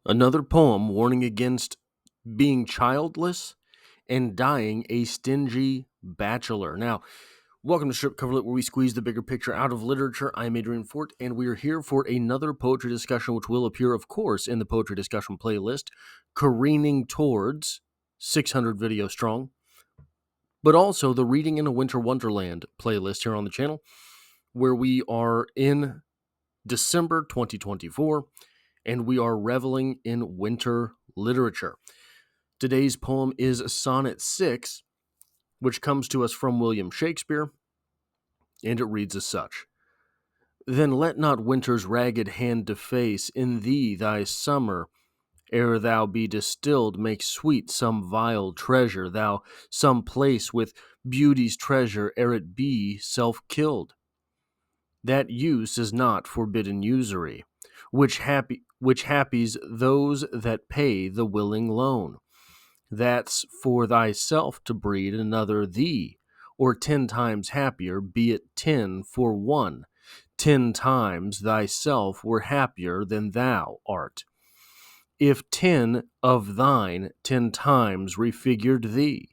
Another poem warning against being childless and dying a stingy bachelor. Now, welcome to Strip Coverlet, where we squeeze the bigger picture out of literature. I'm Adrian Fort, and we are here for another poetry discussion, which will appear, of course, in the poetry discussion playlist, careening towards 600 video strong, but also the Reading in a Winter Wonderland playlist here on the channel, where we are in December 2024, and we are reveling in winter literature. Today's poem is Sonnet 6, which comes to us from William Shakespeare, and it reads as such. Then let not winter's ragged hand deface in thee thy summer, ere thou be distilled, make sweet some vile treasure, thou some place with beauty's treasure, ere it be self-killed. That use is not forbidden usury, which happies those that pay the willing loan. That's for thyself to breed another thee, or 10 times happier, be it 10 for 1. 10 times thyself were happier than thou art. If 10 of thine 10 times refigured thee,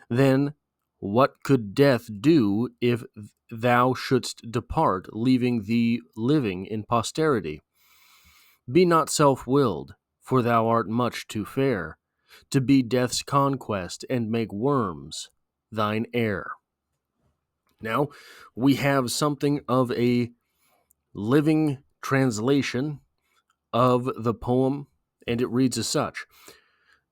then what could death do if thou shouldst depart, leaving thee living in posterity? Be not self-willed, for thou art much too fair to be death's conquest and make worms thine heir. Now, we have something of a living translation of the poem, and it reads as such.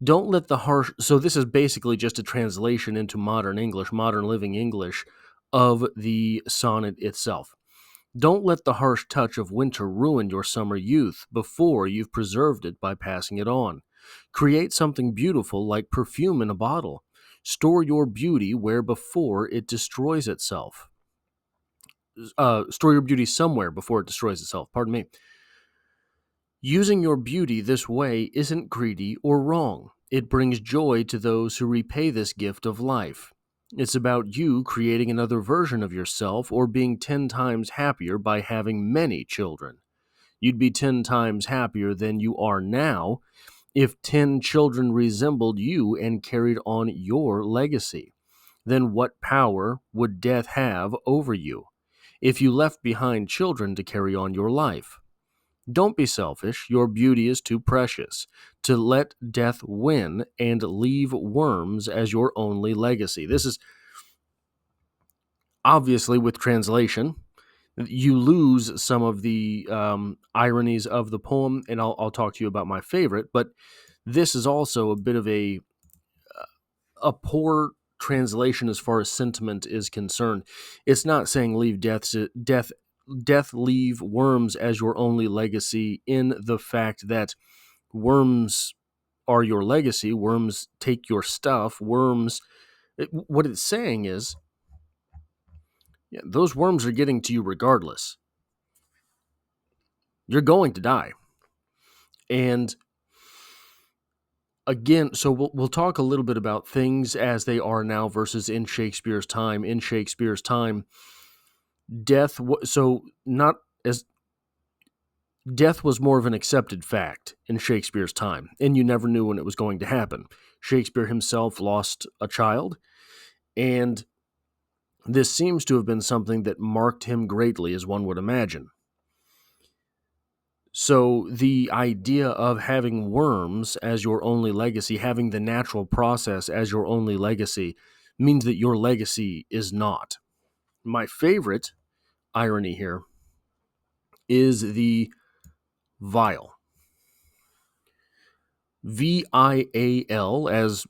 Don't let the harsh... So this is basically just a translation into modern English, modern living English, of the sonnet itself. Don't let the harsh touch of winter ruin your summer youth before you've preserved it by passing it on. Create something beautiful like perfume in a bottle. Store your beauty where before it destroys itself. Store your beauty somewhere before it destroys itself. Pardon me. Using your beauty this way isn't greedy or wrong. It brings joy to those who repay this gift of life. It's about you creating another version of yourself or being 10 times happier by having many children. You'd be 10 times happier than you are now if 10 children resembled you and carried on your legacy. Then what power would death have over you if you left behind children to carry on your life? Don't be selfish. Your beauty is too precious to let death win and leave worms as your only legacy. This is obviously with translation. You lose some of the ironies of the poem, and I'll talk to you about my favorite, but this is also a bit of a poor translation as far as sentiment is concerned. It's not saying death leave worms as your only legacy, in the fact that worms are your legacy, worms take your stuff, what it's saying is, yeah, those worms are getting to you regardless. You're going to die. And again, so we'll talk a little bit about things as they are now versus in Shakespeare's time. In Shakespeare's time, death was more of an accepted fact in Shakespeare's time, and you never knew when it was going to happen. Shakespeare himself lost a child, and this seems to have been something that marked him greatly, as one would imagine. So the idea of having worms as your only legacy, having the natural process as your only legacy, means that your legacy is not. My favorite irony here is the vial. VIAL, as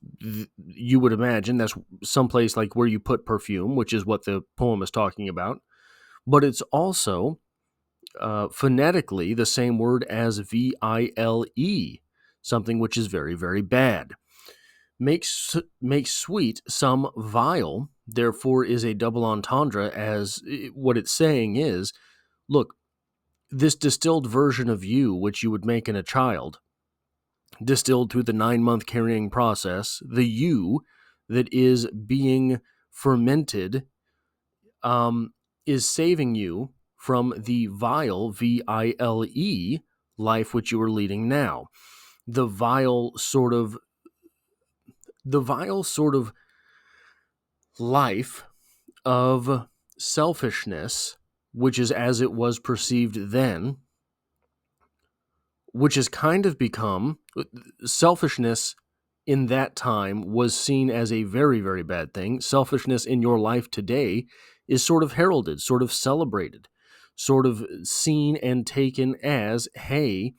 you would imagine, that's someplace like where you put perfume, which is what the poem is talking about. But it's also phonetically the same word as VILE, something which is very, very bad. Makes sweet some vile, therefore is a double entendre, as what it's saying is, look, this distilled version of you, which you would make in a child, distilled through the 9-month carrying process, the you that is being fermented, is saving you from the vile, VILE, life which you are leading now. the vile sort of life of selfishness, which is as it was perceived then, which has kind of become selfishness in that time was seen as a very, very bad thing. Selfishness in your life today is sort of heralded, sort of celebrated, sort of seen and taken as, hey,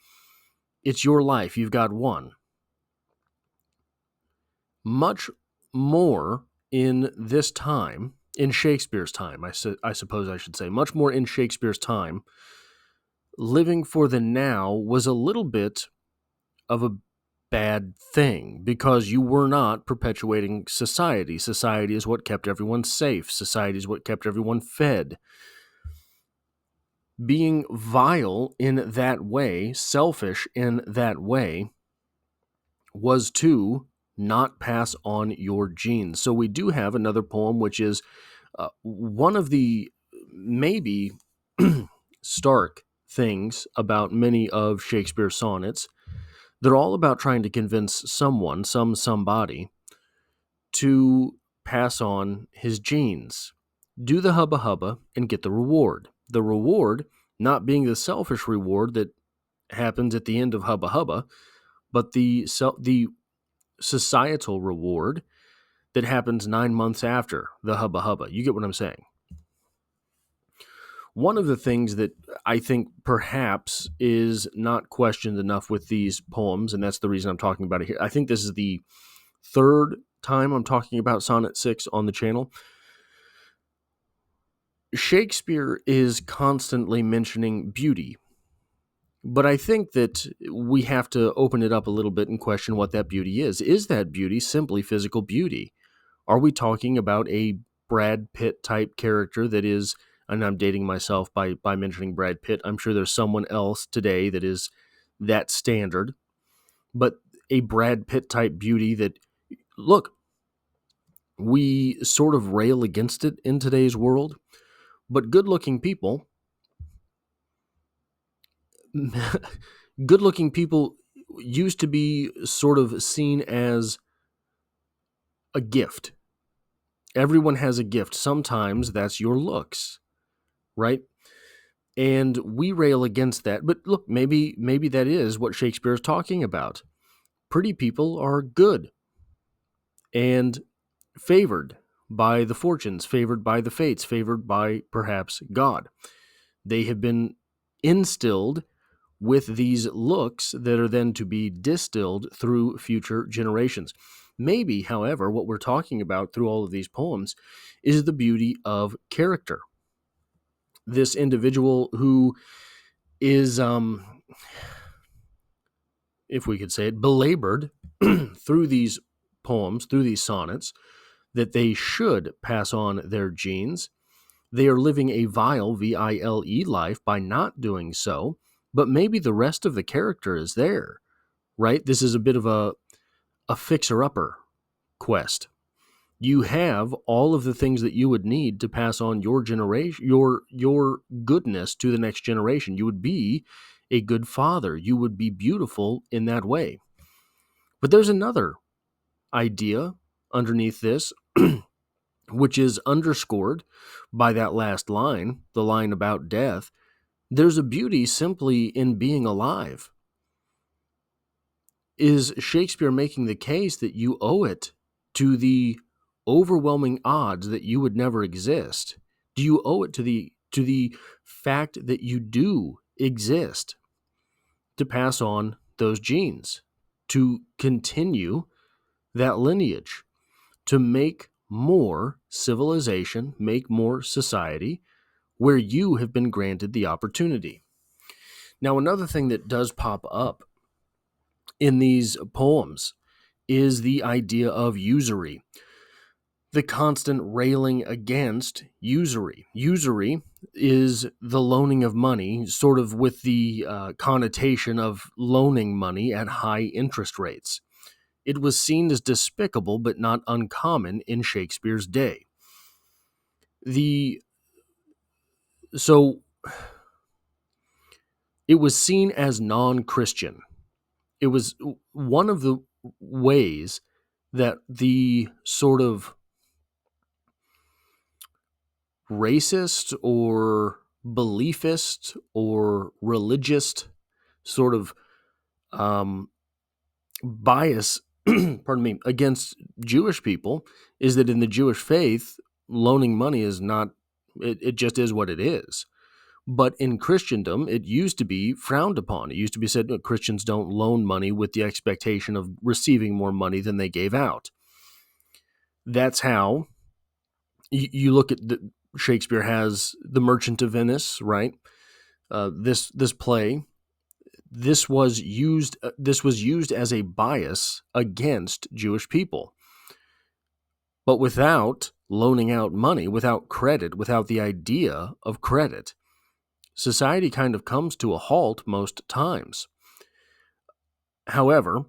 it's your life. You've got one. Much more in this time, in Shakespeare's time, I suppose I should say, much more in Shakespeare's time, living for the now was a little bit of a bad thing because you were not perpetuating society. Society is what kept everyone safe. Society is what kept everyone fed. Being vile in that way, selfish in that way, was to not pass on your genes. So we do have another poem, which is one of the maybe stark things about many of Shakespeare's sonnets. They're all about trying to convince someone, somebody, to pass on his genes. Do the hubba hubba and get the reward. The reward not being the selfish reward that happens at the end of hubba hubba, but the societal reward that happens 9 months after the hubba hubba. You get what I'm saying? One of the things that I think perhaps is not questioned enough with these poems, and that's the reason I'm talking about it here. I think this is the third time I'm talking about Sonnet 6 on the channel. Shakespeare is constantly mentioning beauty, but I think that we have to open it up a little bit and question what that beauty is. Is that beauty simply physical beauty? Are we talking about a Brad Pitt type character that is, and I'm dating myself by mentioning Brad Pitt. I'm sure there's someone else today that is that standard, but a Brad Pitt type beauty that, look, we sort of rail against it in today's world, but good-looking people used to be sort of seen as a gift. Everyone has a gift. Sometimes that's your looks, right? And we rail against that. But look, maybe that is what Shakespeare is talking about. Pretty people are good and favored by the fortunes, favored by the fates, favored by perhaps God. They have been instilled with these looks that are then to be distilled through future generations. Maybe, however, what we're talking about through all of these poems is the beauty of character. This individual who is, if we could say it, belabored through these poems, through these sonnets, that they should pass on their genes. They are living a vile, V-I-L-E life by not doing so, but maybe the rest of the character is there, right? This is a bit of a fixer-upper quest. You have all of the things that you would need to pass on your generation, your goodness to the next generation. You would be a good father. You would be beautiful in that way. But there's another idea underneath this, which is underscored by that last line, the line about death. There's a beauty simply in being alive. Is Shakespeare making the case that you owe it to the overwhelming odds that you would never exist? Do you owe it to the fact that you do exist to pass on those genes, to continue that lineage, to make more civilization, make more society where you have been granted the opportunity? Now, another thing that does pop up in these poems is the idea of usury, the constant railing against usury. Usury is the loaning of money, sort of with the connotation of loaning money at high interest rates. It was seen as despicable but not uncommon in Shakespeare's day. So it was seen as non-Christian it was one of the ways that the sort of racist or beliefist or religious sort of bias, pardon me, against Jewish people is that in the Jewish faith, loaning money is not, it just is what it is. But in Christendom, it used to be frowned upon. It used to be said that Christians don't loan money with the expectation of receiving more money than they gave out. That's how you look at Shakespeare has The Merchant of Venice, right? This play, this was used as a bias against Jewish people, but without loaning out money, without credit, without the idea of credit, society kind of comes to a halt most times. However,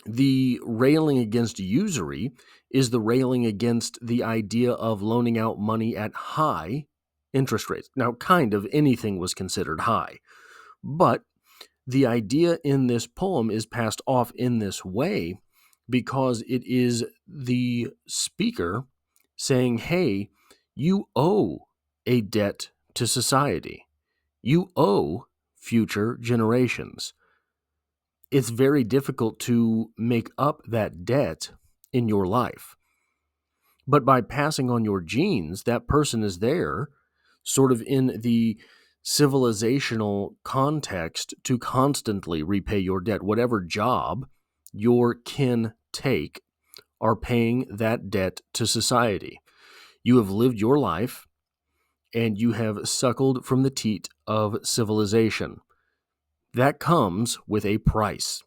the railing against usury is the railing against the idea of loaning out money at high interest rates. Now, kind of anything was considered high, but the idea in this poem is passed off in this way because it is the speaker saying, hey, you owe a debt to society. You owe future generations. It's very difficult to make up that debt in your life. But by passing on your genes, that person is there sort of in the civilizational context to constantly repay your debt. Whatever job your kin take are paying that debt to society. You have lived your life and you have suckled from the teat of civilization. That comes with a price.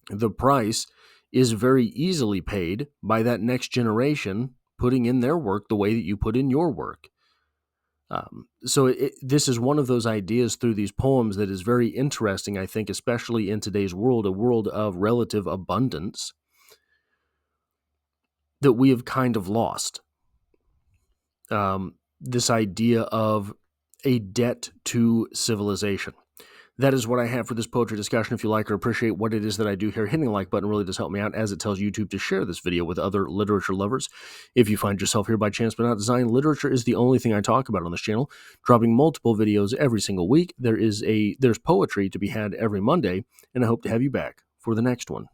The price is very easily paid by that next generation putting in their work the way that you put in your work. So this is one of those ideas through these poems that is very interesting, I think, especially in today's world, a world of relative abundance, that we have kind of lost. This idea of a debt to civilization. That is what I have for this poetry discussion. If you like or appreciate what it is that I do here, hitting the like button really does help me out, as it tells YouTube to share this video with other literature lovers. If you find yourself here by chance but not design, literature is the only thing I talk about on this channel, dropping multiple videos every single week. There's poetry to be had every Monday, and I hope to have you back for the next one.